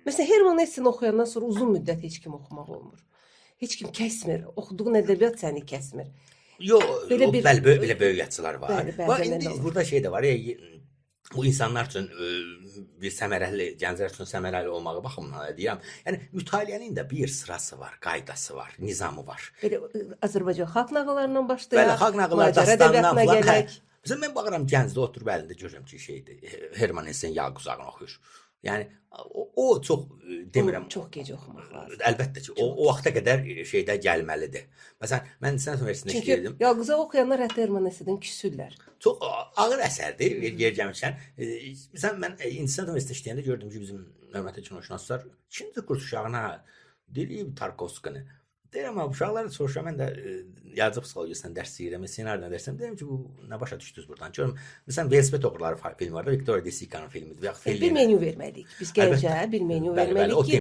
Məsələn, Herman Hesse'ni oxuyandan sonra uzun müddət heç kim oxumaq olmur. Heç kim kəsmir. Oxuduğun ədəbiyyat səni kəsmir. Yo, Belə bir- bəli, belə böyük yazıçılar var. Bəli, bəzən Bax, elə indi olur. burada şey də var, bu insanlar üçün bir səmərəli, gənclər üçün səmərəli olmağı baxımından deyirəm. Yəni mütaliənin də bir sırası var, qaydası var, nizamı var. Belə Azərbaycan xalq nağıllarından başlayaq. Bəli, xalq nağılları, macəra dastandan ədəbiyyatına falan. gələk. Məsələn, mən baxıram gəncdə oturub əlində görürəm ki, Herman Hesse'nin Yağ Quzağını oxuyur. Yəni o çox demirəm. Çox gec oxumaq lazım. Əlbəttə ki, o vaxta qədər şeydə gəlməlidir. Məsələn, mən İnsan Universitetində Çünki işləyirdim. Yalqıza oxuyanlar hətta Herman Hesse'dən küsürlər. Çox ağır əsərdir, yer gəlmişkən. Məsələn, mən İnsan Universitetində işləyəndə gördüm ki, bizim hörmətli kinoşünaslar 2-ci kurs uşağına deyir Tarkovskini. Deyirəm, uşaqları soruşuram, mən də yazı psixologiyasından dərs deyirəm, ssenaridən dərsəm. Deyirəm ki, bu nə başa düşdünüz buradan? Görürüm, məsələn, Velosiped oğruları filmi var da, Victoria De Sica'nın filmidir. Bir menyu verməliyik. Biz gəncə bir menyu Bəli, bəli, verməliyik o ki,